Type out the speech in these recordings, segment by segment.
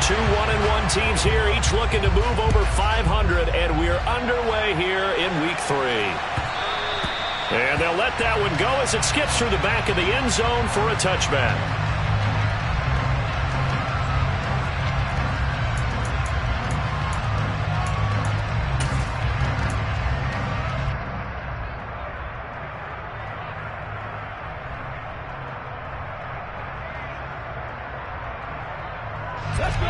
Two 1-1 teams here, each looking to move over 500, and we're underway here in Week 3. And they'll let that one go as it skips through the back of the end zone for a touchback. Let's go.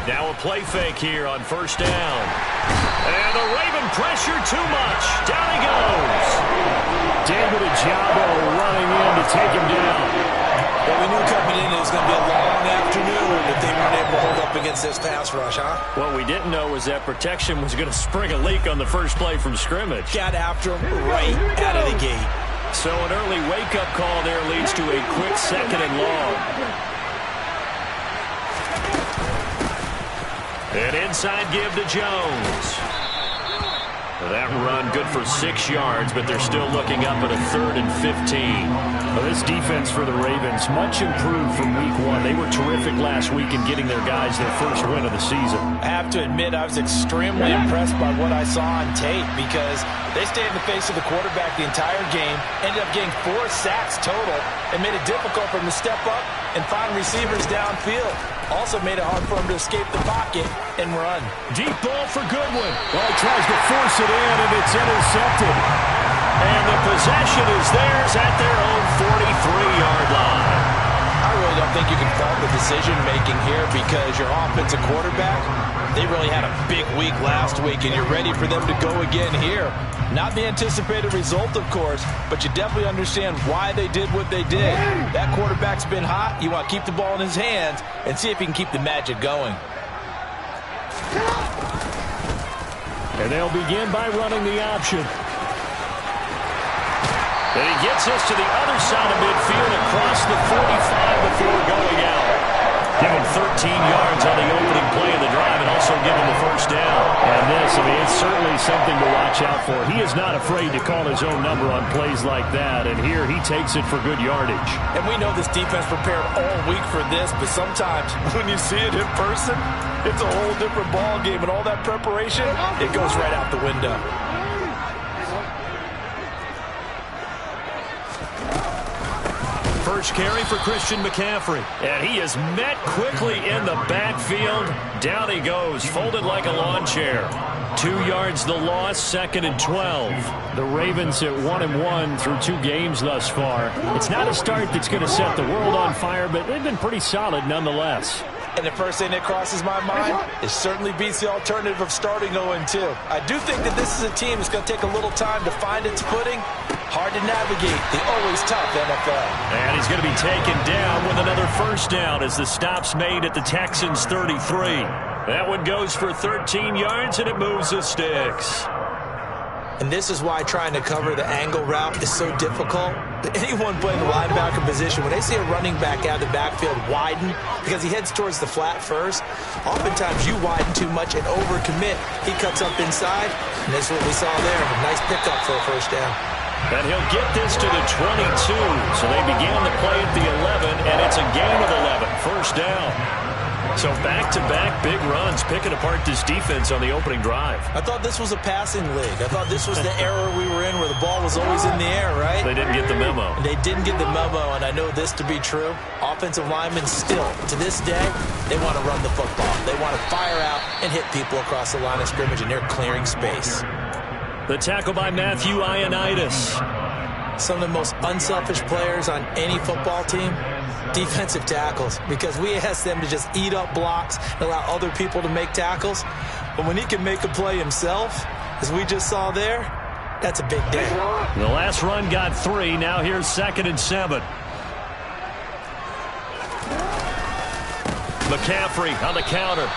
Now a play fake here on first down. And the Raven pressure too much. Down he goes. David Ajabo running in to take him down. Well, we knew coming in it was going to be a long afternoon if they weren't able to hold up against this pass rush, huh? What we didn't know was that protection was going to spring a leak on the first play from scrimmage. Got after him right out of the gate. So an early wake-up call there leads to a quick second and long. An inside give to Jones. That run good for 6 yards, but they're still looking up at a 3rd and 15. Well, this defense for the Ravens, much improved from Week 1. They were terrific last week in getting their guys their first win of the season. I have to admit, I was extremely impressed by what I saw on tape because they stayed in the face of the quarterback the entire game, ended up getting 4 sacks total, and made it difficult for him to step up and find receivers downfield. Also made it hard for him to escape the pocket and run. Deep ball for Goodwin. Well, he tries to force it in, and it's intercepted. And the possession is theirs at their own 43-yard line. I really don't think you can fault the decision-making here because your offensive quarterback, they really had a big week last week, and you're ready for them to go again here. Not the anticipated result, of course, but you definitely understand why they did what they did. That quarterback's been hot. You want to keep the ball in his hands and see if he can keep the magic going. And they'll begin by running the option. And he gets us to the other side of midfield across the 45 before going out. Give him 13 yards on the opening play of the drive and also give him the first down. And this, I mean, it's certainly something to watch out for. He is not afraid to call his own number on plays like that, and here he takes it for good yardage. And we know this defense prepared all week for this, but sometimes when you see it in person, it's a whole different ball game, and all that preparation, it goes right out the window. First carry for Christian McCaffrey. And he is met quickly in the backfield. Down he goes, folded like a lawn chair. 2 yards the loss, 2nd and 12. The Ravens at 1-1 through 2 games thus far. It's not a start that's going to set the world on fire, but they've been pretty solid nonetheless. And the first thing that crosses my mind, it certainly beats the alternative of starting 0-2. I do think that this is a team that's going to take a little time to find its footing. Hard to navigate the always tough NFL. And he's going to be taken down with another first down as the stop's made at the Texans' 33. That one goes for 13 yards, and it moves the sticks. And this is why trying to cover the angle route is so difficult. Anyone playing the linebacker position, when they see a running back out of the backfield widen because he heads towards the flat first, oftentimes you widen too much and overcommit. He cuts up inside, and that's what we saw there. A nice pickup for a first down. And he'll get this to the 22. So they began the play at the 11, and it's a gain of 11. First down. So back-to-back big runs, picking apart this defense on the opening drive. I thought this was a passing league. I thought this was the era we were in where the ball was always in the air, right? They didn't get the memo. They didn't get the memo, and I know this to be true. Offensive linemen still, to this day, they want to run the football. They want to fire out and hit people across the line of scrimmage, and they're clearing space. The tackle by Matthew Ioannidis. Some of the most unselfish players on any football team, defensive tackles, because we ask them to just eat up blocks and allow other people to make tackles. But when he can make a play himself, as we just saw there, that's a big day. The last run got 3. Now here's 2nd and 7. McCaffrey on the counter.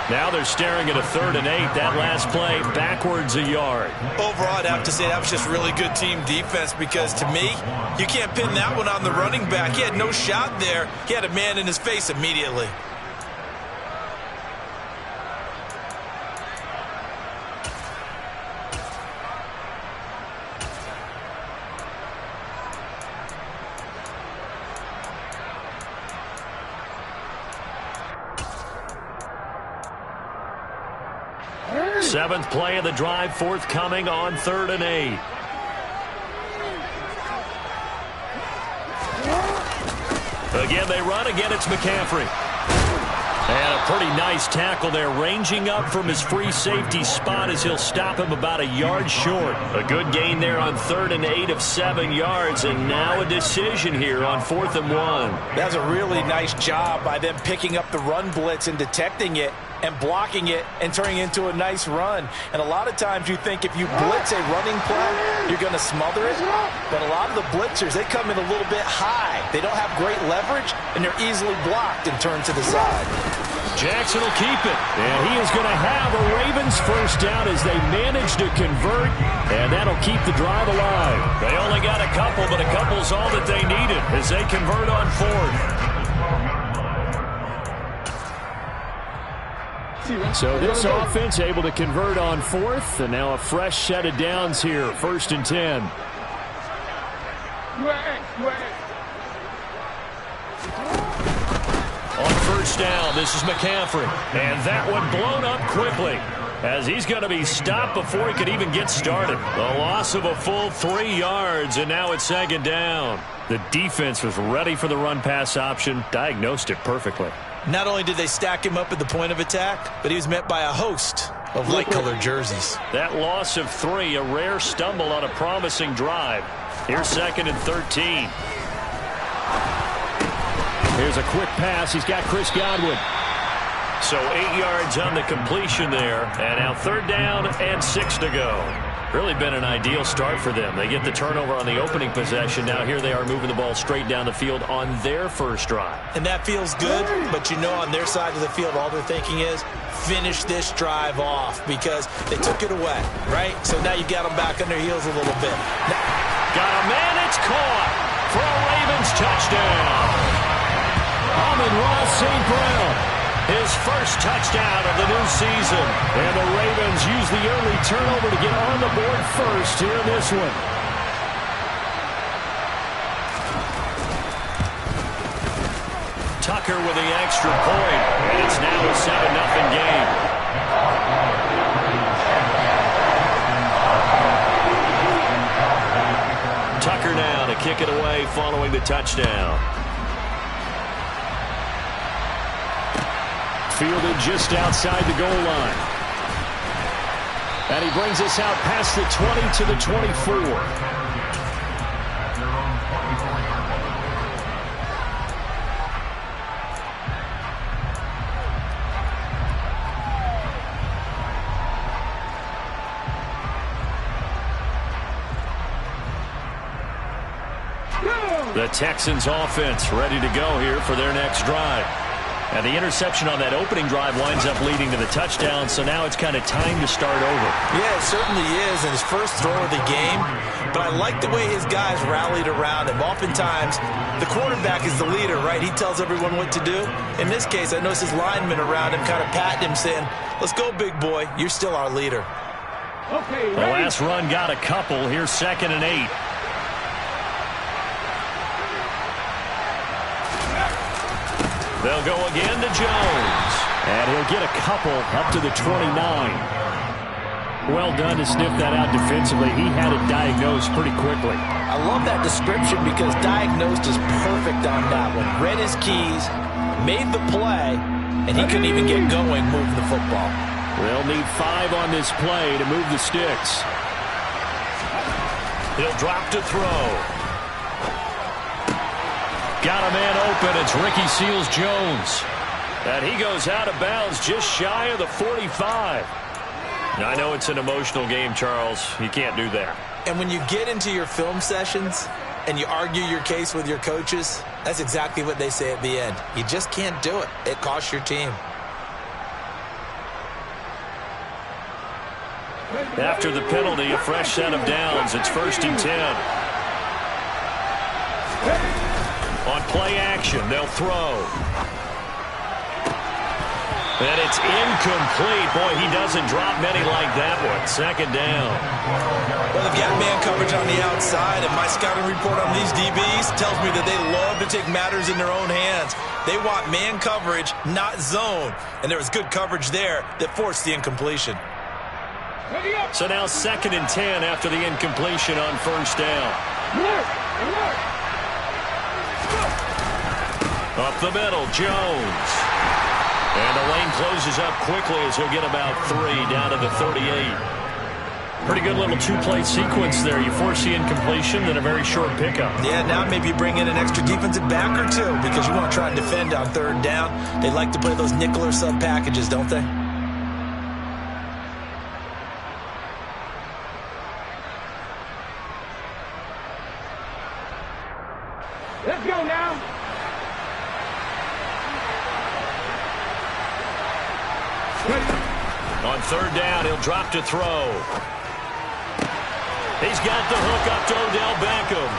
Now they're staring at a 3rd and 8. That last play backwards a yard. Overall, I'd have to say that was just really good team defense because, to me, you can't pin that one on the running back. He had no shot there. He had a man in his face immediately. Seventh play of the drive forthcoming on 3rd and 8. Again, they run. Again, it's McCaffrey. And a pretty nice tackle there, ranging up from his free safety spot as he'll stop him about a yard short. A good gain there on 3rd and 8 of 7 yards, and now a decision here on 4th and 1. That's a really nice job by them picking up the run blitz and detecting it and blocking it and turning it into a nice run. And a lot of times you think if you blitz a running play, you're going to smother it. But a lot of the blitzers, they come in a little bit high. They don't have great leverage, and they're easily blocked and turned to the side. Jackson will keep it. And he is going to have a Ravens first down as they manage to convert. And that'll keep the drive alive. They only got a couple, but a couple's all that they needed as they convert on 4th. So this offense able to convert on 4th, and now a fresh set of downs here, 1st and 10. On 1st down, this is McCaffrey. And that one blown up quickly as he's going to be stopped before he could even get started. The loss of a full 3 yards, and now it's 2nd down. The defense was ready for the run-pass option, diagnosed it perfectly. Not only did they stack him up at the point of attack, but he was met by a host of light-colored jerseys. That loss of 3, a rare stumble on a promising drive. Here's 2nd and 13. Here's a quick pass. He's got Chris Godwin. So 8 yards on the completion there, and now 3rd down and 6 to go. Really been an ideal start for them. They get the turnover on the opening possession. Now here they are moving the ball straight down the field on their first drive. And that feels good, but you know on their side of the field all they're thinking is finish this drive off because they took it away, right? So now you got them back on their heels a little bit. Got a man, it's caught for a Ravens touchdown. Amon-Ra St. Brown. His first touchdown of the new season. And the Ravens use the early turnover to get on the board first here in this one. Tucker with the extra point. And it's now a 7-0 game. Tucker now to kick it away following the touchdown. Fielded just outside the goal line. And he brings us out past the 20 to the 24. The Texans offense ready to go here for their next drive. And the interception on that opening drive winds up leading to the touchdown, so now it's kind of time to start over. Yeah, it certainly is, and his first throw of the game. But I like the way his guys rallied around him. Oftentimes, the quarterback is the leader, right? He tells everyone what to do. In this case, I noticed his linemen around him kind of patting him, saying, let's go, big boy. You're still our leader. Okay, the last run got a couple. Here's 2nd and 8. They'll go again to Jones. And he'll get a couple up to the 29. Well done to sniff that out defensively. He had it diagnosed pretty quickly. I love that description because diagnosed is perfect on that one. Read his keys, made the play, and he couldn't even get going moving the football. They'll need 5 on this play to move the sticks. He'll drop to throw. Got a man open. It's Ricky Seals-Jones. And he goes out of bounds just shy of the 45. Now, I know it's an emotional game, Charles. You can't do that. And when you get into your film sessions and you argue your case with your coaches, that's exactly what they say at the end. You just can't do it. It costs your team. After the penalty, a fresh set of downs. It's 1st and 10. On play action, they'll throw. And it's incomplete. Boy, he doesn't drop many like that one. 2nd down. Well, they've got man coverage on the outside, and my scouting report on these DBs tells me that they love to take matters in their own hands. They want man coverage, not zone. And there was good coverage there that forced the incompletion. So now 2nd and 10 after the incompletion on first down. Up the middle, Jones. And the lane closes up quickly as he'll get about 3 down to the 38. Pretty good little two-play sequence there. You force the incompletion, then a very short pickup. Yeah, now maybe you bring in an extra defensive back or two because you want to try and defend on 3rd down. They like to play those nickel or sub packages, don't they? Let's go now. On 3rd down, he'll drop to throw. He's got the hook up to Odell Beckham.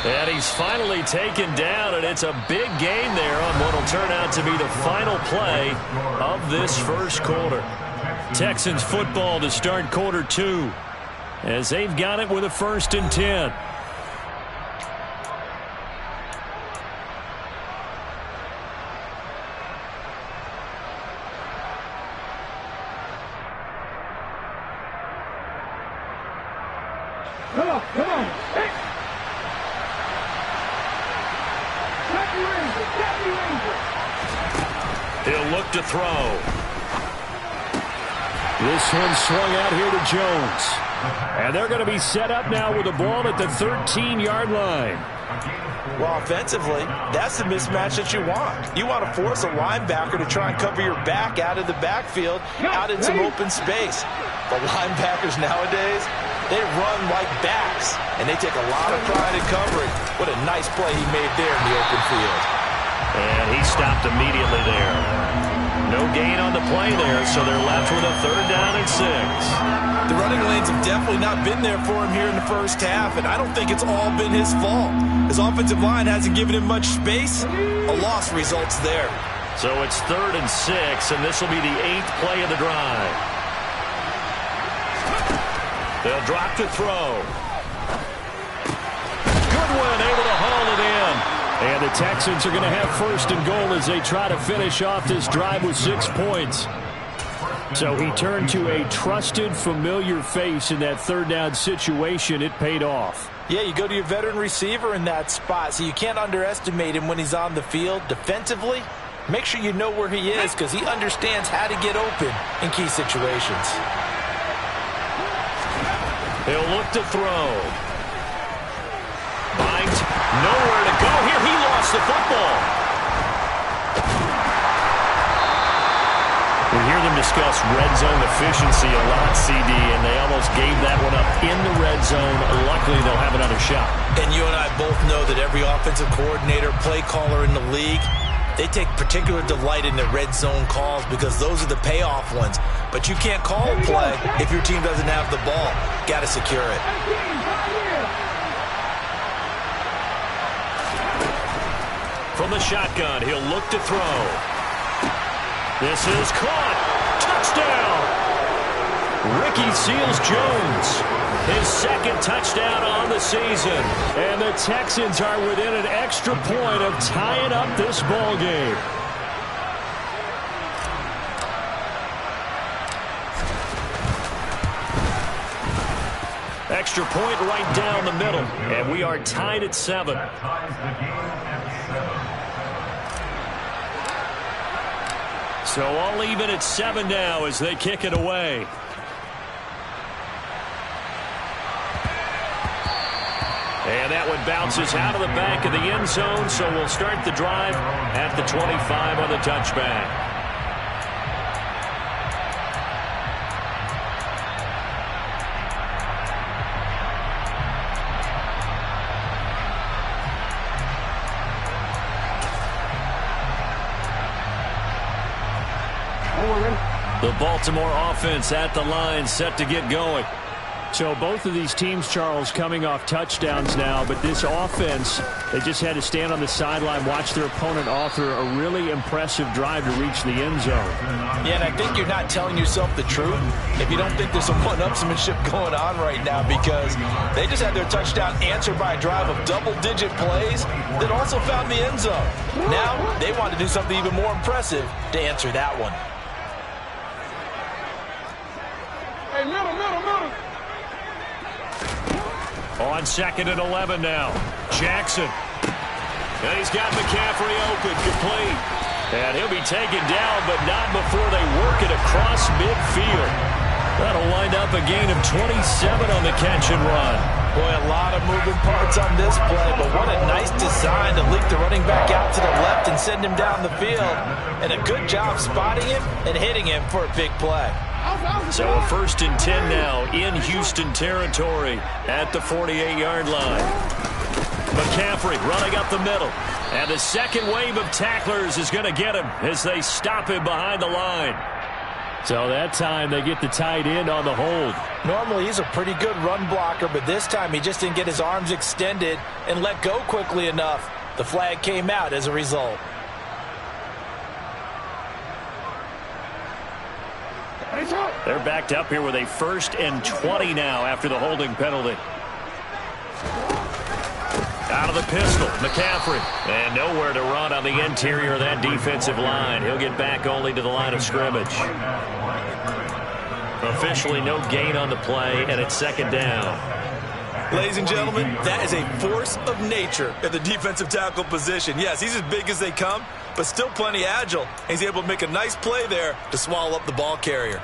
And he's finally taken down, and it's a big gain there on what will turn out to be the final play of this first quarter. Texans football to start quarter 2 as they've got it with a 1st and 10. Come on. Hey. He'll look to throw. This one swung out here to Jones. And they're going to be set up now with the ball at the 13-yard line. Well, offensively, that's the mismatch that you want. You want to force a linebacker to try and cover your back out of the backfield, out in some open space. The linebackers nowadays, they run like backs, and they take a lot of pride in covering. What a nice play he made there in the open field. And he stopped immediately there. No gain on the play there, so they're left with a 3rd down and 6. The running lanes have definitely not been there for him here in the first half, and I don't think it's all been his fault. His offensive line hasn't given him much space. A loss results there. So it's 3rd and 6, and this will be the 8th play of the drive. They'll drop to throw. Goodwin able to haul it in. And the Texans are going to have 1st and goal as they try to finish off this drive with 6 points. So he turned to a trusted, familiar face in that 3rd down situation. It paid off. Yeah, you go to your veteran receiver in that spot, so you can't underestimate him when he's on the field. Defensively, make sure you know where he is because he understands how to get open in key situations. He'll look to throw. Finds nowhere to go here. He lost the football. We hear them discuss red zone efficiency a lot, CD, and they almost gave that one up in the red zone. Luckily, they'll have another shot. And you and I both know that every offensive coordinator, play caller in the league, they take particular delight in the red zone calls because those are the payoff ones. But you can't call a play if your team doesn't have the ball. Got to secure it. From the shotgun, he'll look to throw. This is caught. Touchdown. Ricky Seals-Jones. His 2nd touchdown on the season. And the Texans are within an extra point of tying up this ball game. Extra point right down the middle. And we are tied at 7. So all even at 7 now as they kick it away. And that one bounces out of the back of the end zone, so we'll start the drive at the 25 on the touchback. The Baltimore offense at the line, set to get going. So both of these teams, Charles, coming off touchdowns now, but this offense, they just had to stand on the sideline, watch their opponent author a really impressive drive to reach the end zone. Yeah, and I think you're not telling yourself the truth if you don't think there's some one-upsmanship going on right now because they just had their touchdown answered by a drive of double-digit plays that also found the end zone. Now they want to do something even more impressive to answer that one. Hey, middle. On 2nd and 11 now. Jackson. And he's got McCaffrey open, complete. And he'll be taken down, but not before they work it across midfield. That'll wind up a gain of 27 on the catch and run. Boy, a lot of moving parts on this play, but what a nice design to leak the running back out to the left and send him down the field. And a good job spotting him and hitting him for a big play. So a 1st and 10 now in Houston territory at the 48-yard line. McCaffrey running up the middle. And the second wave of tacklers is going to get him as they stop him behind the line. So that time they get the tight end on the hold. Normally he's a pretty good run blocker, but this time he just didn't get his arms extended and let go quickly enough. The flag came out as a result. They're backed up here with a 1st and 20 now after the holding penalty. Out of the pistol, McCaffrey. And nowhere to run on the interior of that defensive line. He'll get back only to the line of scrimmage. Officially no gain on the play, and it's 2nd down. Ladies and gentlemen, that is a force of nature at the defensive tackle position. Yes, he's as big as they come, but still plenty agile. He's able to make a nice play there to swallow up the ball carrier.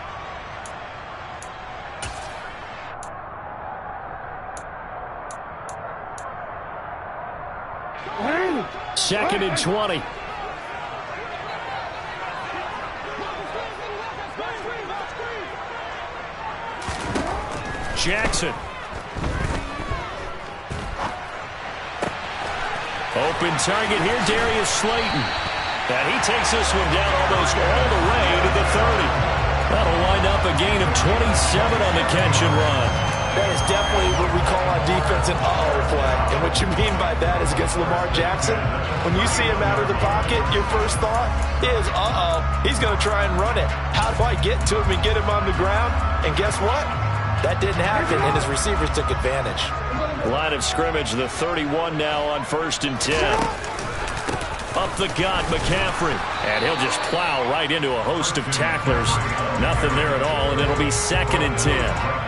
Second and 20. Jackson. Open target here, Darius Slayton. And he takes this one down almost all the way to the 30. That'll wind up a gain of 27 on the catch and run. That is definitely what we call on defense an uh-oh play. And what you mean by that is against Lamar Jackson, when you see him out of the pocket, your first thought is, uh-oh, he's going to try and run it. How do I get to him and get him on the ground? And guess what? That didn't happen, and his receivers took advantage. Line of scrimmage, the 31 now on 1st and 10. Up the gut, McCaffrey. And he'll just plow right into a host of tacklers. Nothing there at all, and it'll be 2nd and 10.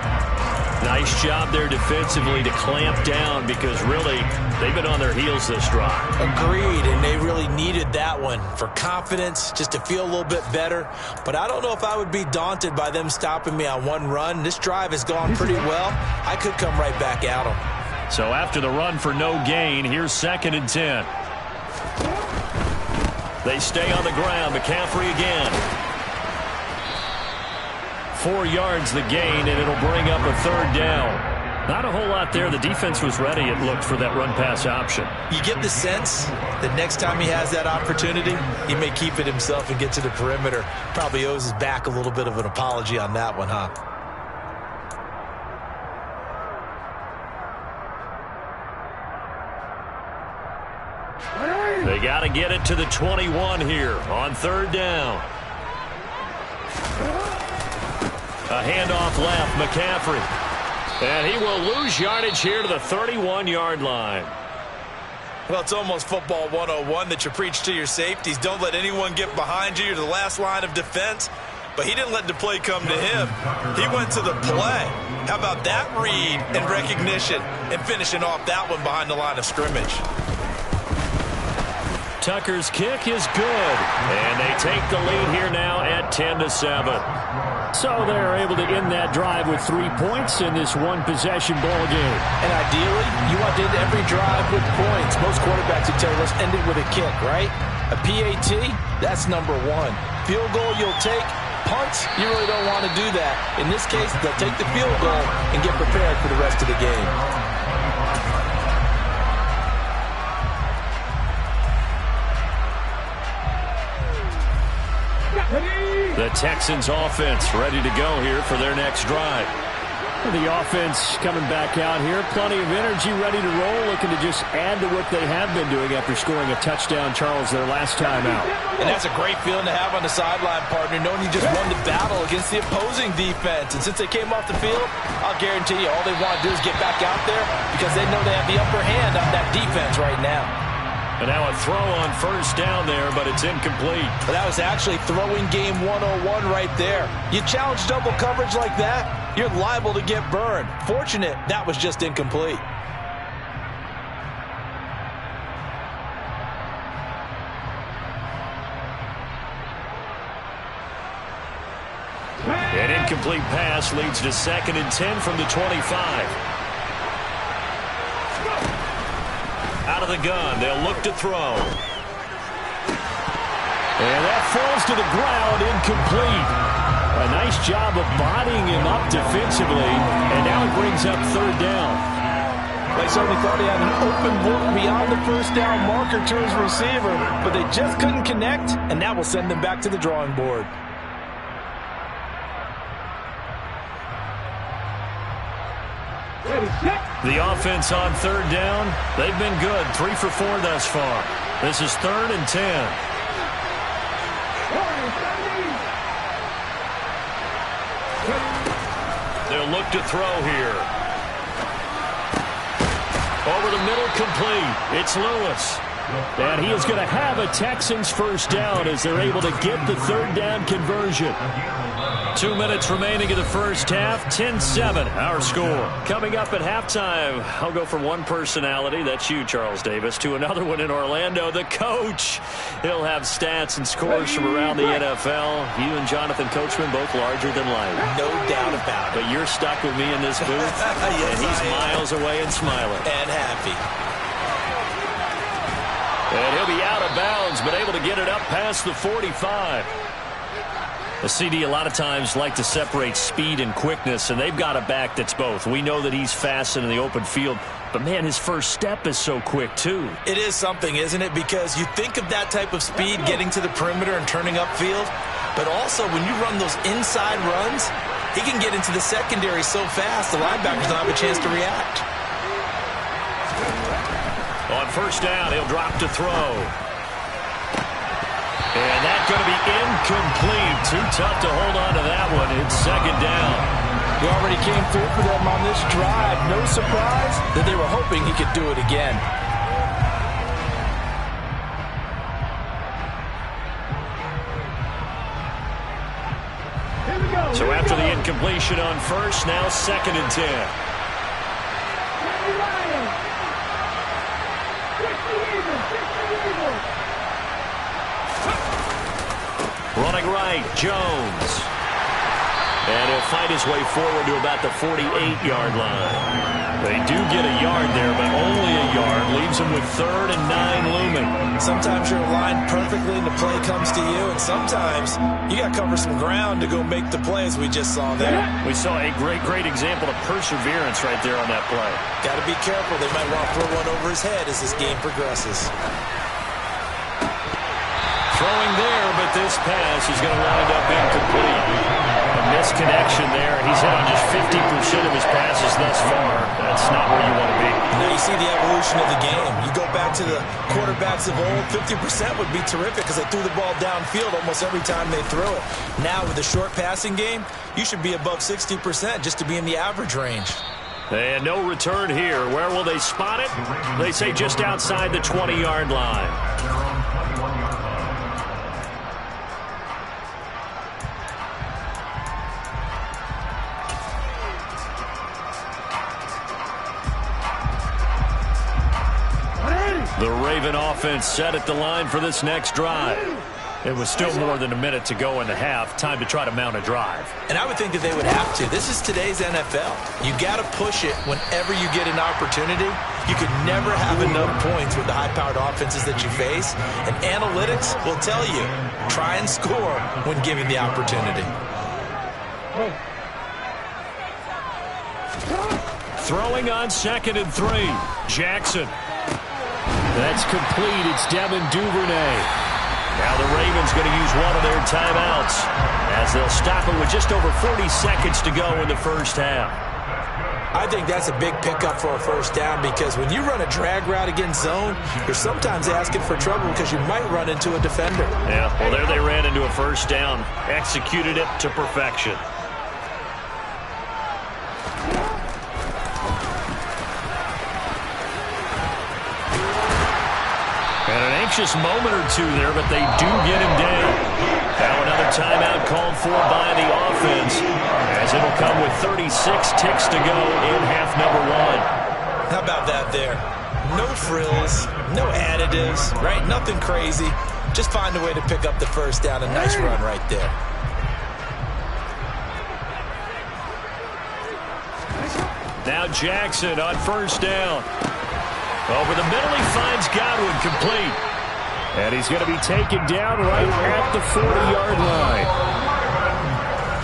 Nice job there defensively to clamp down because really they've been on their heels this drive. Agreed, and they really needed that one for confidence, just to feel a little bit better. But I don't know if I would be daunted by them stopping me on one run. This drive has gone pretty well. I could come right back at them. So after the run for no gain, here's 2nd and 10. They stay on the ground. McCaffrey again. 4 yards the gain, and it'll bring up a 3rd down. Not a whole lot there. The defense was ready, it looked, for that run-pass option. You get the sense that next time he has that opportunity, he may keep it himself and get to the perimeter. Probably owes his back a little bit of an apology on that one, huh? They got to get it to the 21 here on 3rd down. A handoff left, McCaffrey. And he will lose yardage here to the 31-yard line. Well, it's almost football 101 that you preach to your safeties. Don't let anyone get behind you. You're the last line of defense. But he didn't let the play come to him. He went to the play. How about that read and recognition and finishing off that one behind the line of scrimmage? Tucker's kick is good. And they take the lead here now at 10-7. So they're able to end that drive with 3 points in this one-possession ball game. And ideally, you want to end every drive with points. Most quarterbacks would tell you, let's end it with a kick, right? A PAT, that's number 1. Field goal you'll take. Punts, you really don't want to do that. In this case, they'll take the field goal and get prepared for the rest of the game. The Texans offense ready to go here for their next drive. The offense coming back out here. Plenty of energy, ready to roll, looking to just add to what they have been doing after scoring a touchdown, Charles, their last time out. And that's a great feeling to have on the sideline, partner, knowing you just won the battle against the opposing defense. And since they came off the field, I'll guarantee you all they want to do is get back out there because they know they have the upper hand on that defense right now. And now a throw on first down there, but it's incomplete. But that was actually throwing game 101 right there. You challenge double coverage like that, you're liable to get burned. Fortunate that was just incomplete. An incomplete pass leads to 2nd and 10 from the 25. Out of the gun, they'll look to throw. And that falls to the ground, incomplete. A nice job of bodying him up defensively, and now it brings up 3rd down. They certainly thought he had an open look beyond the first down marker to his receiver, but they just couldn't connect, and that will send them back to the drawing board. The offense on 3rd down, they've been good. 3 for 4 thus far. This is 3rd and 10. They'll look to throw here. Over the middle, complete. It's Lewis. And he is going to have a Texans first down as they're able to get the 3rd down conversion. 2 minutes remaining in the first half, 10-7, our score. Coming up at halftime, I'll go from one personality, that's you, Charles Davis, to another one in Orlando, the coach. He'll have stats and scores from around the NFL. You and Jonathan Coachman, both larger than life. No doubt about it. But you're stuck with me in this booth, Yes, and he's miles away and smiling. And happy. And he'll be out of bounds, but able to get it up past the 45. The CD a lot of times like to separate speed and quickness, and they've got a back that's both. We know that he's fast in the open field, but, man, his first step is so quick, too. It is something, isn't it? Because you think of that type of speed getting to the perimeter and turning upfield, but also when you run those inside runs, he can get into the secondary so fast the linebackers don't have a chance to react. On first down, he'll drop to throw. And that's going to be incomplete. Too tough to hold on to that one. It's 2nd down. He already came through for them on this drive. No surprise that they were hoping he could do it again. So after the incompletion on first, now 2nd and 10. Running right, Jones. And he'll fight his way forward to about the 48-yard line. They do get a yard there, but only a yard. Leaves them with 3rd and 9 looming. Sometimes you're aligned perfectly and the play comes to you, and sometimes you got to cover some ground to go make the play, as we just saw there. We saw a great example of perseverance right there on that play. Got to be careful. They might want to throw one over his head as this game progresses. Throwing there, but this pass is going to wind up incomplete. A misconnection there. He's hit on just 50% of his passes thus far. That's not where you want to be. Now you see the evolution of the game. You go back to the quarterbacks of old, 50% would be terrific because they threw the ball downfield almost every time they threw it. Now with the short passing game, you should be above 60% just to be in the average range. And no return here. Where will they spot it? They say just outside the 20-yard line. The Raven offense set at the line for this next drive. It was still more than a minute to go in the half. Time to try to mount a drive. And I would think that they would have to. This is today's NFL. You got to push it whenever you get an opportunity. You could never have enough points with the high-powered offenses that you face. And analytics will tell you, try and score when given the opportunity. Throwing on 2nd and 3. Jackson. That's complete. It's Devin Duvernay. Now the Ravens going to use one of their timeouts as they'll stop it with just over 40 seconds to go in the first half. I think that's a big pickup for a first down because when you run a drag route against zone, you're sometimes asking for trouble because you might run into a defender. Yeah, well, there they ran into a first down. Executed it to perfection. precious moment or two there, but they do get him down. Now another timeout called for by the offense, as it'll come with 36 ticks to go in half number one. How about that there? No frills, no additives, right? Nothing crazy. Just find a way to pick up the first down. A nice run right there. Now Jackson on first down. Over the middle, he finds Godwin complete. And he's going to be taken down right at the 40-yard line.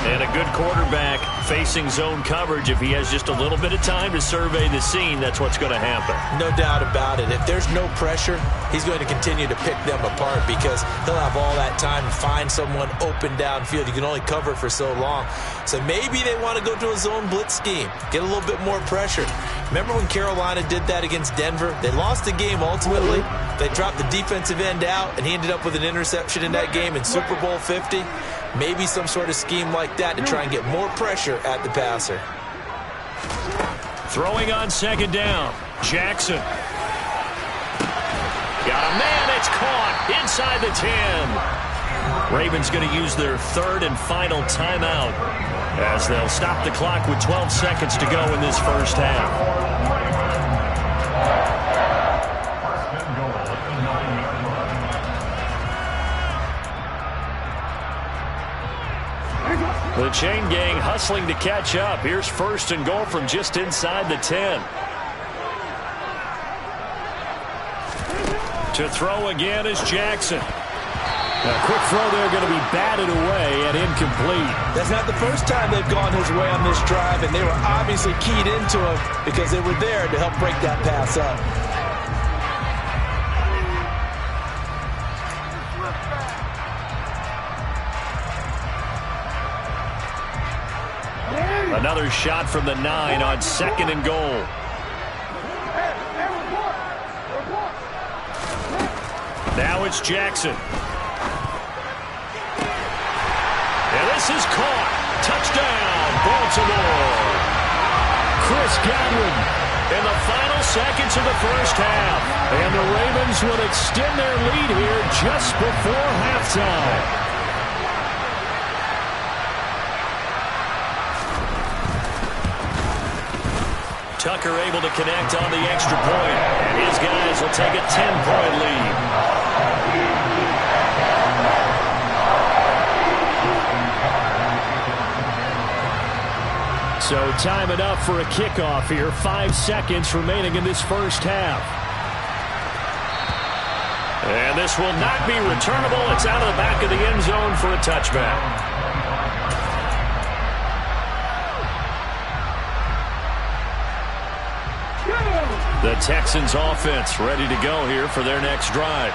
And a good quarterback facing zone coverage. If he has just a little bit of time to survey the scene, that's what's going to happen. No doubt about it. If there's no pressure, he's going to continue to pick them apart because he'll have all that time to find someone open downfield. You can only cover for so long. So maybe they want to go to a zone blitz scheme, get a little bit more pressure. Remember when Carolina did that against Denver? They lost the game ultimately. They dropped the defensive end out, and he ended up with an interception in that game in Super Bowl 50. Maybe some sort of scheme like that to try and get more pressure at the passer. Throwing on second down. Jackson. Got a man. It's caught inside the 10. Ravens going to use their third and final timeout as they'll stop the clock with 12 seconds to go in this first half. The chain gang hustling to catch up. Here's first and goal from just inside the 10. To throw again is Jackson. A quick throw there going to be batted away and incomplete. That's not the first time they've gone his way on this drive, and they were obviously keyed into him because they were there to help break that pass up. Another shot from the 9 on second and goal. Now it's Jackson. And this is caught. Touchdown, Baltimore. Chris Godwin in the final seconds of the first half. And the Ravens will extend their lead here just before halftime. Tucker able to connect on the extra point, and his guys will take a 10-point lead. So time enough for a kickoff here. 5 seconds remaining in this first half. And this will not be returnable. It's out of the back of the end zone for a touchback. The Texans offense ready to go here for their next drive.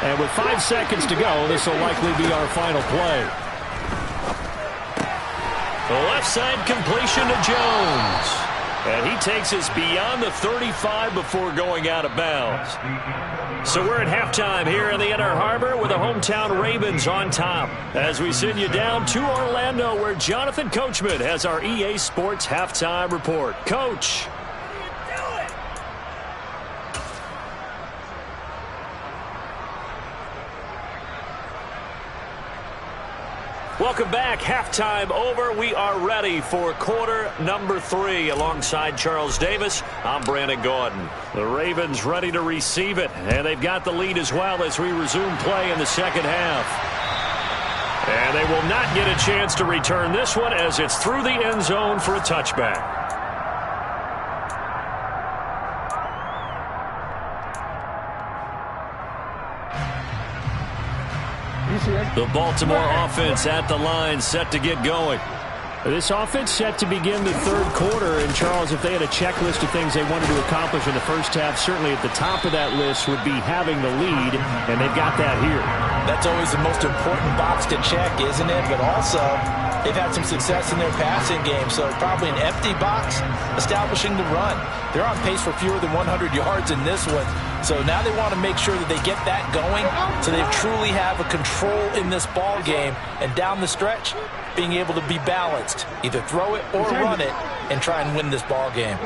And with 5 seconds to go, this will likely be our final play. The left side completion to Jones. And he takes us beyond the 35 before going out of bounds. So we're at halftime here in the Inner Harbor with the hometown Ravens on top. As we send you down to Orlando, where Jonathan Coachman has our EA Sports halftime report. Coach. Welcome back. Halftime over. We are ready for quarter number 3. Alongside Charles Davis, I'm Brandon Gordon. The Ravens ready to receive it, and they've got the lead as well as we resume play in the second half. And they will not get a chance to return this one as it's through the end zone for a touchback. The Baltimore offense at the line, set to get going. This offense set to begin the third quarter. And, Charles, if they had a checklist of things they wanted to accomplish in the first half, certainly at the top of that list would be having the lead, and they've got that here. That's always the most important box to check, isn't it? But also, they've had some success in their passing game, so probably an empty box establishing the run. They're on pace for fewer than 100 yards in this one. So now they want to make sure that they get that going so they truly have a control in this ball game. And down the stretch, being able to be balanced. Either throw it or run it and try and win this ball game.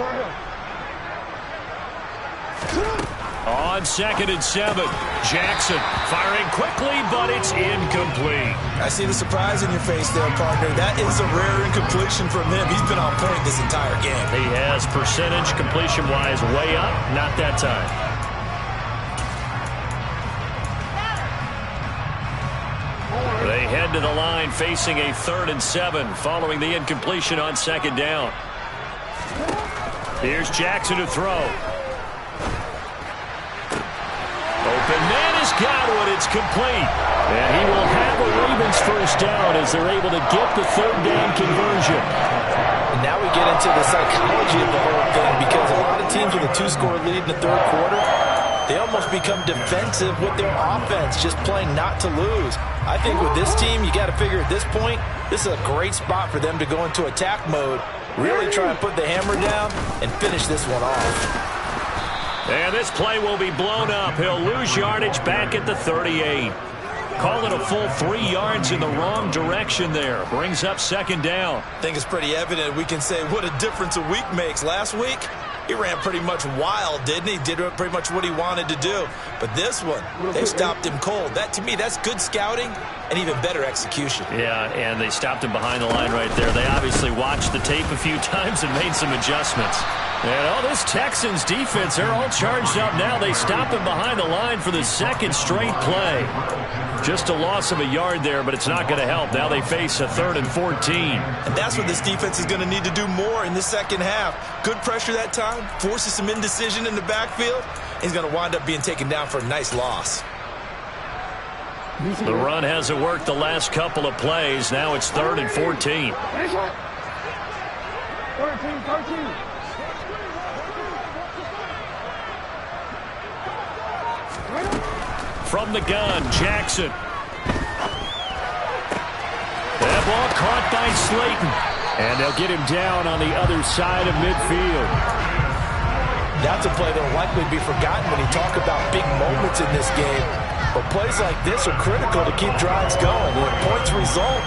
On 2nd and 7, Jackson firing quickly, but it's incomplete. I see the surprise in your face there, partner. That is a rare incompletion from him. He's been on point this entire game. He has percentage completion-wise way up, not that time. They head to the line facing a 3rd and 7 following the incompletion on 2nd down. Here's Jackson to throw. Open man has got one. It's complete. And he will have a Ravens first down as they're able to get the 3rd down conversion. And now we get into the psychology of the whole thing, because a lot of teams with a 2-score lead in the 3rd quarter, they almost become defensive with their offense, just playing not to lose. I think with this team, you got to figure at this point, this is a great spot for them to go into attack mode, really try and put the hammer down and finish this one off. And this play will be blown up. He'll lose yardage back at the 38. Call it a full 3 yards in the wrong direction there. Brings up 2nd down. I think it's pretty evident. We can say what a difference a week makes. Last week, he ran pretty much wild, didn't he? Did pretty much what he wanted to do. But this one, they stopped him cold. That, to me, that's good scouting and even better execution. Yeah, and they stopped him behind the line right there. They obviously watched the tape a few times and made some adjustments. And this Texans defense, they're all charged up now. They stop him behind the line for the 2nd straight play. Just a loss of a yard there, but it's not going to help. Now they face a 3rd and 14. And that's what this defense is going to need to do more in the 2nd half. Good pressure that time, forces some indecision in the backfield. He's going to wind up being taken down for a nice loss. The run hasn't worked the last couple of plays. Now it's 3rd and 14. 13. From the gun, Jackson. That ball caught by Slayton. And they'll get him down on the other side of midfield. That's a play that will likely be forgotten when you talk about big moments in this game. But plays like this are critical to keep drives going. When points result,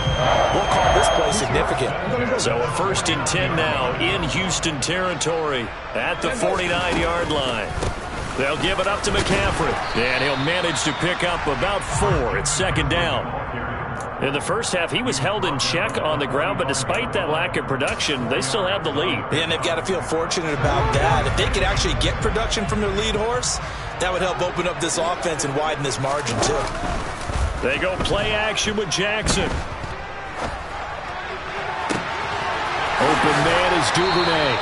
we'll call this play significant. So a 1st and 10 now in Houston territory at the 49-yard line. They'll give it up to McCaffrey, and he'll manage to pick up about 4 at 2nd down. In the first half, he was held in check on the ground, but despite that lack of production, they still have the lead. And they've got to feel fortunate about that. If they could actually get production from their lead horse, that would help open up this offense and widen this margin, too. They go play action with Jackson. Open man is Duvernay.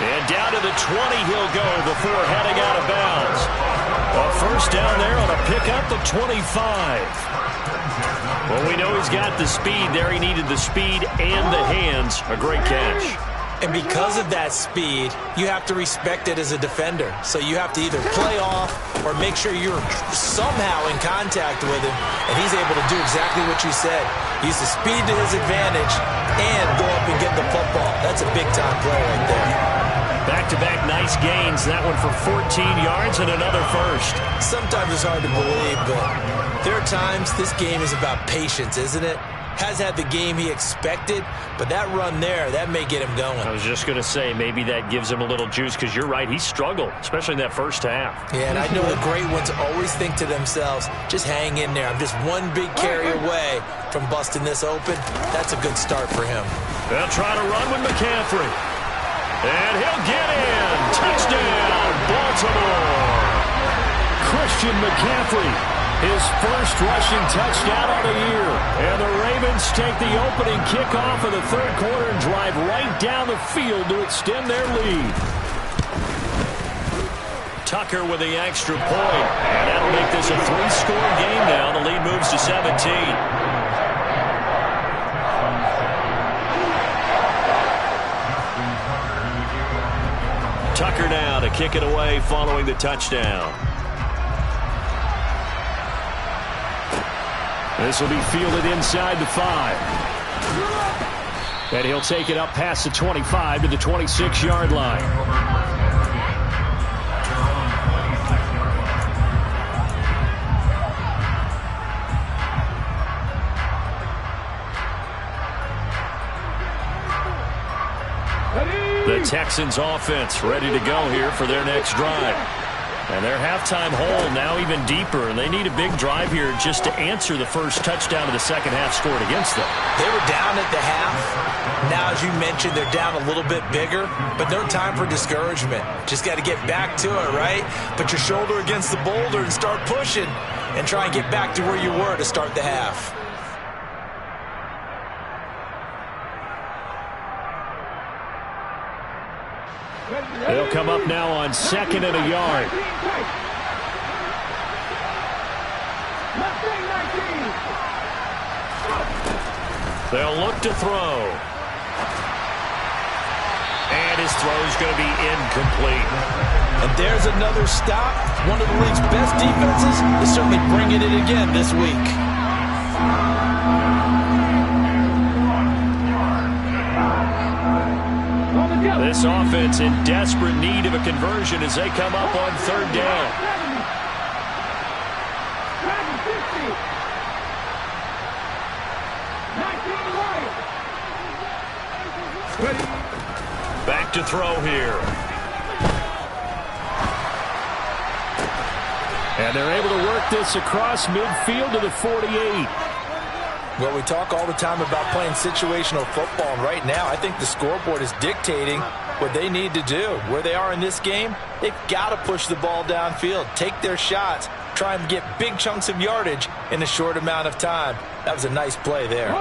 And down to the 20 he'll go before heading out of bounds. A first down there on a pickup at 25. Well, we know he's got the speed there. He needed the speed and the hands. A great catch. And because of that speed, you have to respect it as a defender. So you have to either play off or make sure you're somehow in contact with him. And he's able to do exactly what you said. Use the speed to his advantage and go up and get the football. That's a big-time play right there. Back-to-back nice gains. That one for 14 yards and another first. Sometimes it's hard to believe, but there are times this game is about patience, isn't it? Has had the game he expected, but that run there, that may get him going. I was just going to say, maybe that gives him a little juice, because you're right, he struggled, especially in that first half. Yeah, and I know the great ones always think to themselves, just hang in there. I'm just one big carry away from busting this open. That's a good start for him. They'll try to run with McCaffrey. And he'll get in. Touchdown, Baltimore. Christian McCaffrey, his first rushing touchdown of the year. And the Ravens take the opening kickoff of the 3rd quarter and drive right down the field to extend their lead. Tucker with the extra point. And that'll make this a 3-score game now. The lead moves to 17. Tucker now to kick it away following the touchdown. This will be fielded inside the 5. And he'll take it up past the 25 to the 26-yard line. The Texans offense ready to go here for their next drive. And their halftime hole now even deeper, and they need a big drive here just to answer the first touchdown of the second half scored against them. They were down at the half. Now, as you mentioned, they're down a little bit bigger, but no time for discouragement. Just got to get back to it, right? Put your shoulder against the boulder and start pushing and try and get back to where you were to start the half. They'll come up now on 2nd and a yard. They'll look to throw. And his throw is going to be incomplete. And there's another stop. One of the league's best defenses is certainly bringing it again this week. This offense in desperate need of a conversion as they come up on 3rd down. Back to throw here. And they're able to work this across midfield to the 48. Well, we talk all the time about playing situational football, and right now I think the scoreboard is dictating what they need to do. Where they are in this game, they've got to push the ball downfield, take their shots, try and get big chunks of yardage in a short amount of time. That was a nice play there.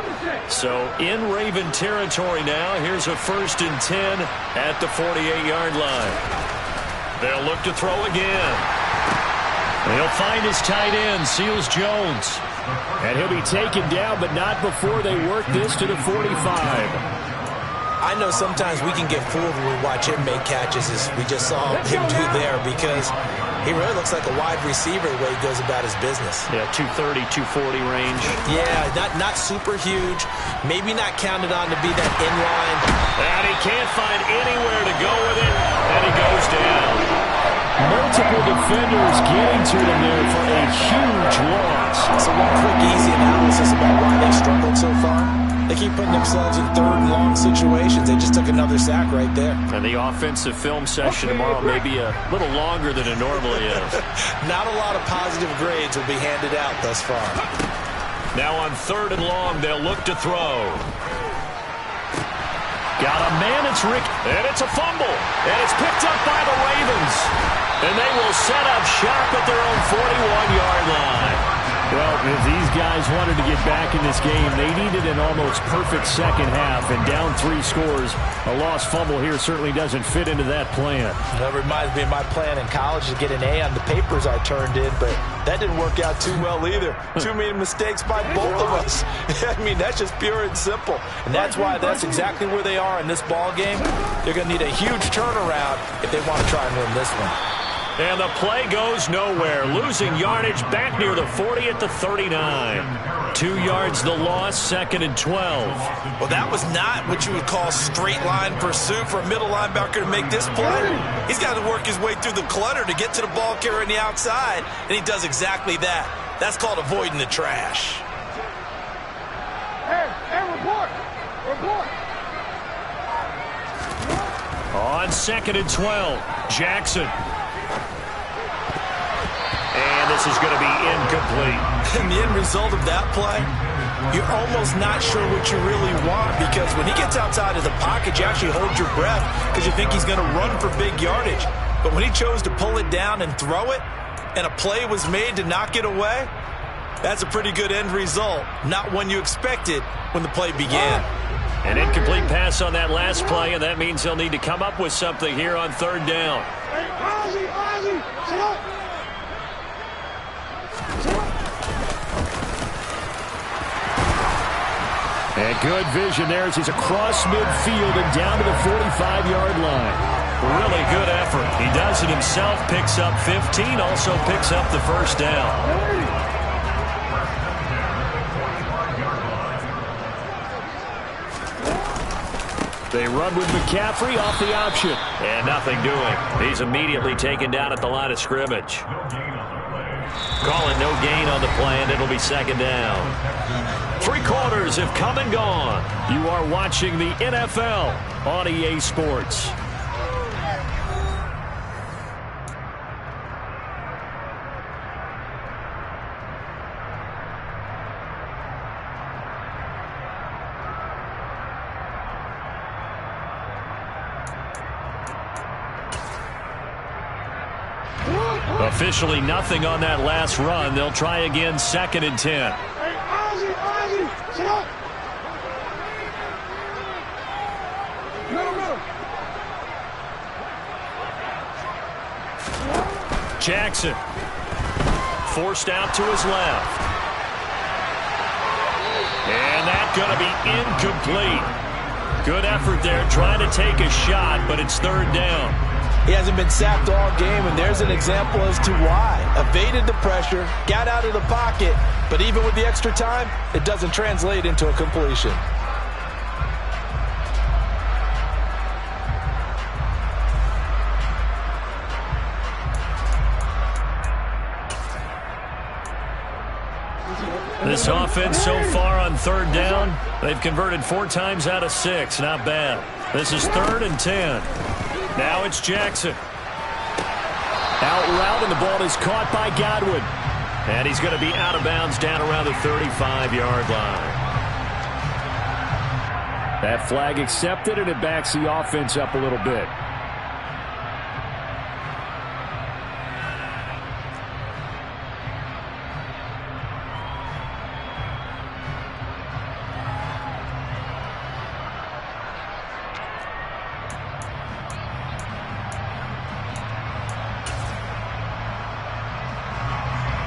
So in Raven territory now, here's a 1st and 10 at the 48-yard line. They'll look to throw again. He'll find his tight end, Seals Jones. And he'll be taken down, but not before they work this to the 45. I know sometimes we can get fooled when we watch him make catches, as we just saw him do there, because he really looks like a wide receiver the way he goes about his business. Yeah, 230, 240 range. Yeah, not super huge, maybe not counted on to be that inline. And he can't find anywhere to go with it, and he goes down. Multiple defenders getting to them there for a huge loss. So one quick, easy analysis about why they struggled so far. They keep putting themselves in 3rd and long situations. They just took another sack right there. And the offensive film session tomorrow may be a little longer than it normally is. Not a lot of positive grades will be handed out thus far. Now on 3rd and long, they'll look to throw. Got a man, it's Rick, and it's a fumble. And it's picked up by the Ravens. And they will set up shop at their own 41-yard line. Well, if these guys wanted to get back in this game, they needed an almost perfect second half, and down 3 scores. A lost fumble here certainly doesn't fit into that plan. That reminds me of my plan in college to get an A on the papers I turned in, but that didn't work out too well either. Too many mistakes by both of us. I mean, that's just pure and simple. And that's why that's exactly where they are in this ball game. They're going to need a huge turnaround if they want to try and win this one. And the play goes nowhere. Losing yardage back near the 40 at the 39. 2 yards the loss, 2nd and 12. Well, that was not what you would call straight line pursuit for a middle linebacker to make this play. He's got to work his way through the clutter to get to the ball carrier on the outside, and he does exactly that. That's called avoiding the trash. Hey, report! On 2nd and 12, Jackson. And this is going to be incomplete. And the end result of that play, you're almost not sure what you really want, because when he gets outside of the pocket, you actually hold your breath because you think he's going to run for big yardage. But when he chose to pull it down and throw it, and a play was made to knock it away, that's a pretty good end result. Not one you expected when the play began. An incomplete pass on that last play, and that means they'll need to come up with something here on 3rd down. And good vision there as he's across midfield and down to the 45-yard line. Really good effort. He does it himself, picks up 15, also picks up the 1st down. They run with McCaffrey off the option. And nothing doing. He's immediately taken down at the line of scrimmage. Calling no gain on the play, and it'll be 2nd down. 3 quarters have come and gone. You are watching the NFL on EA Sports. Officially nothing on that last run. They'll try again, 2nd and 10. Jackson forced out to his left. And that's going to be incomplete. Good effort there trying to take a shot, but it's 3rd down. He hasn't been sacked all game, and there's an example as to why. Evaded the pressure, got out of the pocket, but even with the extra time, it doesn't translate into a completion. This offense so far on 3rd down, they've converted 4 times out of 6. Not bad. This is 3rd and 10. Now it's Jackson. Out route, and the ball is caught by Godwin. And he's going to be out of bounds down around the 35-yard line. That flag accepted, and it backs the offense up a little bit.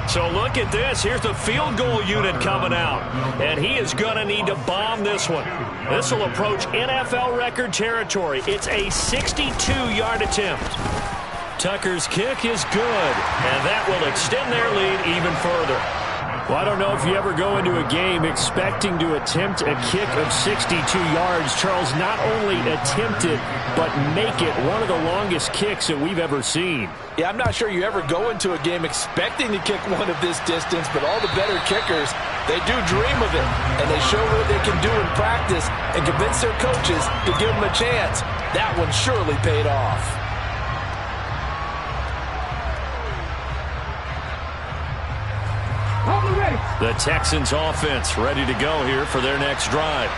So look at this. Here's the field goal unit coming out. And he is going to need to bomb this one. This will approach NFL record territory. It's a 62-yard attempt. Tucker's kick is good. And that will extend their lead even further. Well, I don't know if you ever go into a game expecting to attempt a kick of 62 yards. Charles, not only attempt it, but make it one of the longest kicks that we've ever seen. Yeah, I'm not sure you ever go into a game expecting to kick one of this distance, but all the better kickers, they do dream of it, and they show what they can do in practice and convince their coaches to give them a chance. That one surely paid off. The Texans offense ready to go here for their next drive.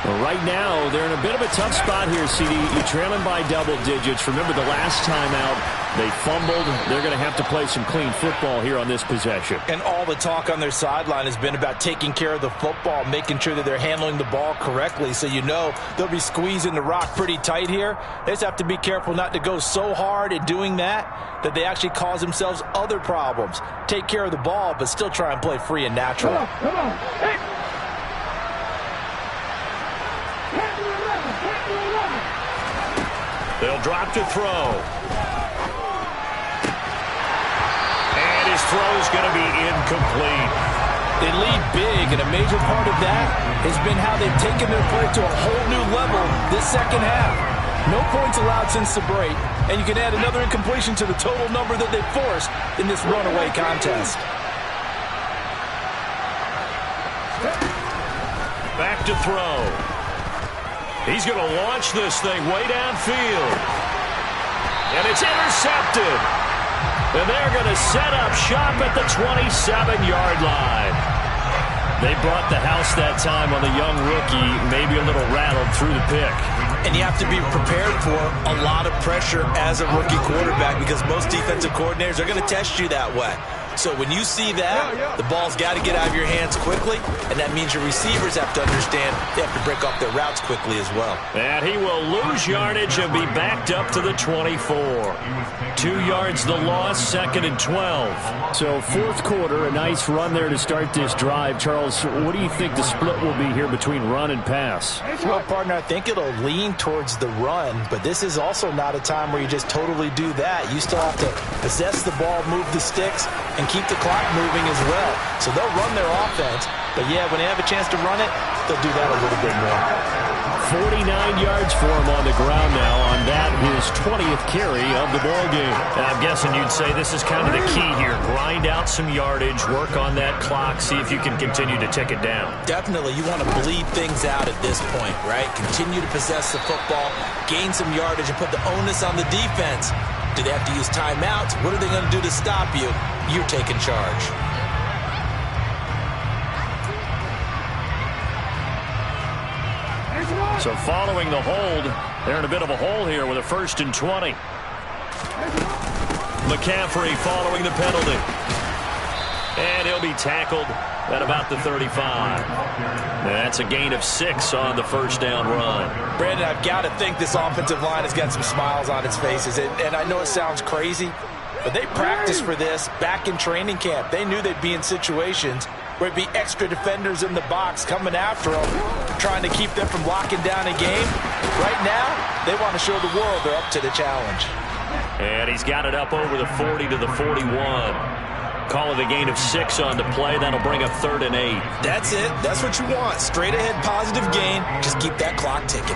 Well, right now, they're in a bit of a tough spot here, CD. You're trailing by double digits. Remember the last time out, they fumbled. They're going to have to play some clean football here on this possession. And all the talk on their sideline has been about taking care of the football, making sure that they're handling the ball correctly. So you know they'll be squeezing the rock pretty tight here. They just have to be careful not to go so hard in doing that they actually cause themselves other problems. Take care of the ball, but still try and play free and natural. Come on. Hey. They'll drop to throw. And his throw is going to be incomplete. They lead big, and a major part of that has been how they've taken their play to a whole new level this second half. No points allowed since the break, and you can add another incompletion to the total number that they've forced in this runaway contest. Back to throw. He's going to launch this thing way downfield. And it's intercepted. And they're going to set up shop at the 27-yard line. They brought the house that time on the young rookie, maybe a little rattled through the pick. And you have to be prepared for a lot of pressure as a rookie quarterback because most defensive coordinators are going to test you that way. So when you see that, the ball's got to get out of your hands quickly, and that means your receivers have to understand they have to break off their routes quickly as well. And he will lose yardage and be backed up to the 24. 2 yards the loss, 2nd and 12. So fourth quarter, a nice run there to start this drive. Charles, what do you think the split will be here between run and pass? Well, partner, I think it'll lean towards the run, but this is also not a time where you just totally do that. You still have to possess the ball, move the sticks, and keep the clock moving as well. So they'll run their offense, but yeah, when they have a chance to run it, they'll do that a little bit more. 49 yards for him on the ground now on that, his 20th carry of the ball game. And I'm guessing you'd say this is kind of the key here. Grind out some yardage, work on that clock, see if you can continue to tick it down. Definitely, you want to bleed things out at this point, right? Continue to possess the football, gain some yardage, and put the onus on the defense. Do they have to use timeouts? What are they going to do to stop you? You're taking charge. So following the hold, they're in a bit of a hole here with a 1st and 20. McCaffrey following the penalty. And he'll be tackled at about the 35. That's a gain of 6 on the first down run. Brandon, I've got to think this offensive line has got some smiles on its faces. And I know it sounds crazy, but they practiced for this back in training camp. They knew they'd be in situations where it'd be extra defenders in the box coming after them, trying to keep them from locking down a game. Right now, they want to show the world they're up to the challenge. And he's got it up over the 40 to the 41. Call it a gain of 6 on the play. That'll bring up 3rd and 8. That's it. That's what you want. Straight ahead positive gain. Just keep that clock ticking.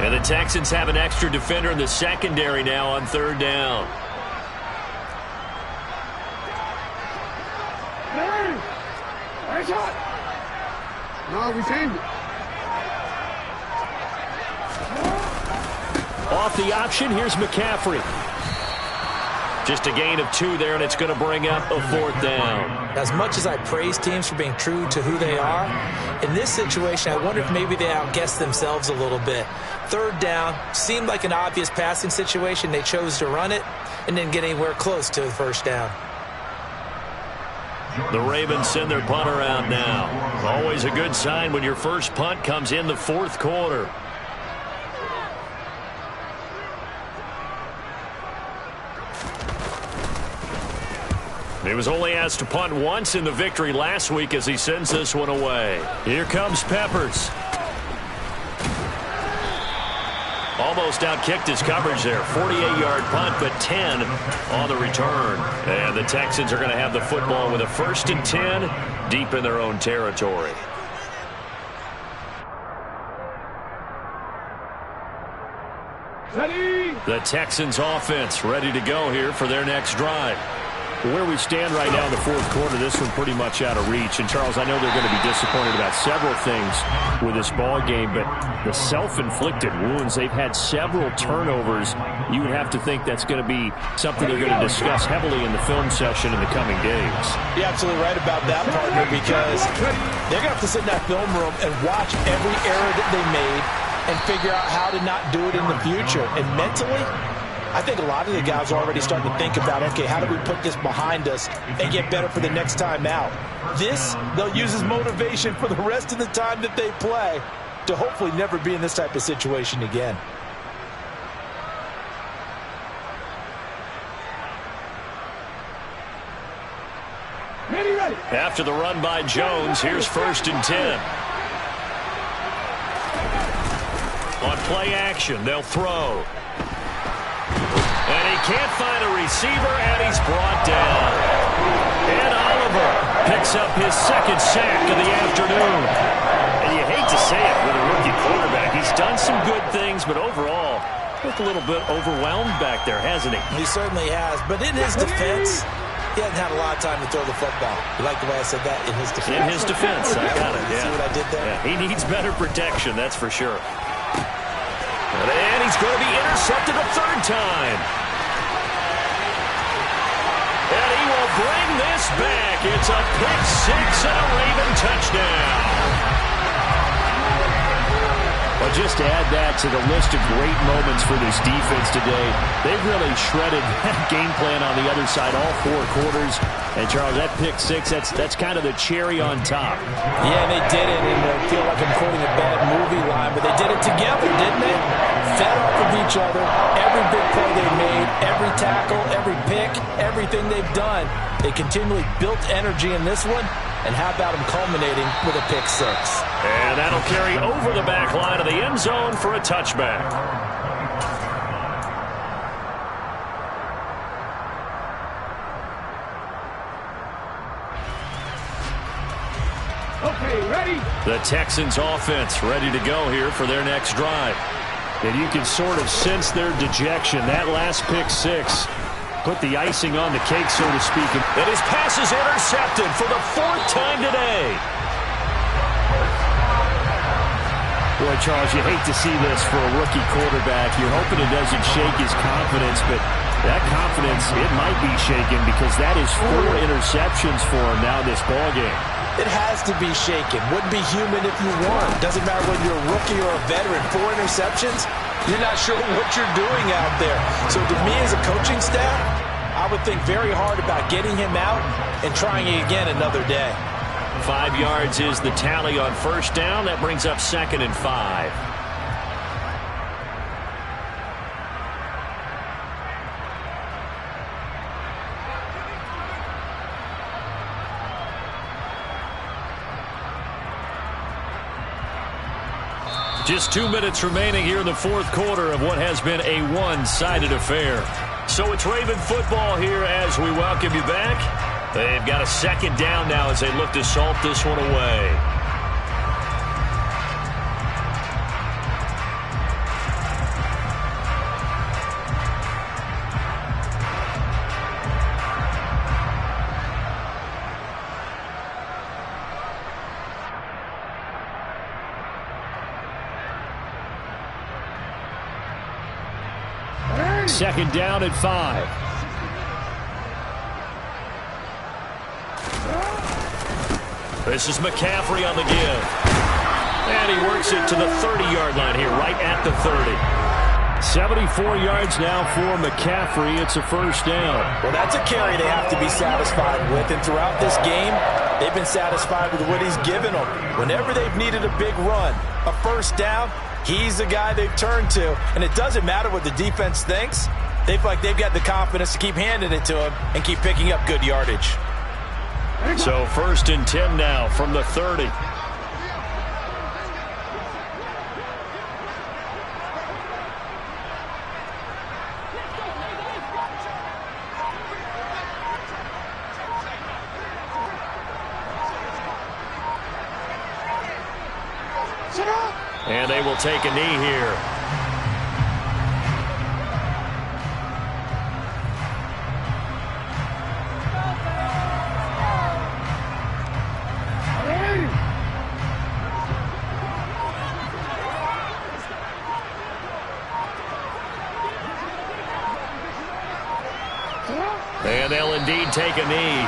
And the Texans have an extra defender in the secondary now on 3rd down. Nice shot. No, we changed it. Off the option, here's McCaffrey. Just a gain of 2 there, and it's going to bring up a 4th down. As much as I praise teams for being true to who they are, in this situation, I wonder if maybe they outguessed themselves a little bit. 3rd down seemed like an obvious passing situation. They chose to run it and didn't get anywhere close to the 1st down. The Ravens send their punter out now. Always a good sign when your first punt comes in the 4th quarter. He was only asked to punt once in the victory last week as he sends this one away. Here comes Peppers. Almost outkicked his coverage there. 48-yard punt, but 10 on the return. And the Texans are going to have the football with a 1st and 10 deep in their own territory. Ready. The Texans offense ready to go here for their next drive. Where we stand right now in the 4th quarter, this one pretty much out of reach. And, Charles, I know they're going to be disappointed about several things with this ball game, but the self-inflicted wounds, they've had several turnovers. You would have to think that's going to be something they're going to discuss heavily in the film session in the coming days. You're absolutely right about that, partner, because they're going to have to sit in that film room and watch every error that they made and figure out how to not do it in the future. And mentally, I think a lot of the guys are already starting to think about, okay, how do we put this behind us and get better for the next time out? This, they'll use as motivation for the rest of the time that they play to hopefully never be in this type of situation again. Ready. After the run by Jones, here's 1st and 10. On play action, they'll throw. And he can't find a receiver, and he's brought down. And Oliver picks up his 2nd sack of the afternoon. And you hate to say it with a rookie quarterback. He's done some good things, but overall, looked a little bit overwhelmed back there, hasn't he? He certainly has. But in his defense, he hasn't had a lot of time to throw the football. You like the way I said that? In his defense. In his defense, I got it. Yeah. See what I did there? Yeah, he needs better protection, that's for sure. And he's going to be intercepted a 3rd time. And he will bring this back. It's a pick 6 and a Raven touchdown. Well, just to add that to the list of great moments for this defense today, they've really shredded that game plan on the other side all 4 quarters. And, Charles, that pick 6, that's kind of the cherry on top. Yeah, they did it, and I feel like I'm quoting a bad movie line, but they did it together, didn't they? Fed off of each other, every big play they made, every tackle, every pick, everything they've done. They continually built energy in this one, and how about them culminating with a pick 6? And that'll carry over the back line of the end zone for a touchback. Okay, ready. The Texans offense ready to go here for their next drive. And you can sort of sense their dejection. That last pick 6 put the icing on the cake, so to speak. And his pass is intercepted for the 4th time today. Boy, Charles, you hate to see this for a rookie quarterback. You're hoping it doesn't shake his confidence, but that confidence, it might be shaken because that is 4 interceptions for him now in this ballgame. It has to be shaken. Wouldn't be human if you won. Doesn't matter whether you're a rookie or a veteran. 4 interceptions, you're not sure what you're doing out there. So to me as a coaching staff, I would think very hard about getting him out and trying it again another day. 5 yards is the tally on first down. That brings up 2nd and 5. Just 2 minutes remaining here in the fourth quarter of what has been a one-sided affair. So it's Raven football here as we welcome you back. They've got a 2nd down now as they look to salt this one away. Second down at 5. This is McCaffrey on the give. And he works it to the 30-yard line here, right at the 30. 74 yards now for McCaffrey. It's a first down. Well, that's a carry they have to be satisfied with. And throughout this game, they've been satisfied with what he's given them. Whenever they've needed a big run, a first down, he's the guy they've turned to. And it doesn't matter what the defense thinks. They feel like they've got the confidence to keep handing it to him and keep picking up good yardage. So 1st and 10 now from the 30. And they will take a knee here. And they'll indeed take a knee.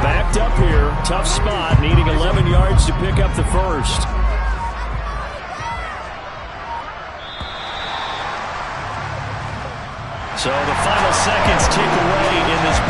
Backed up here, tough spot, needing 11 yards to pick up the first. So the final seconds tick away in this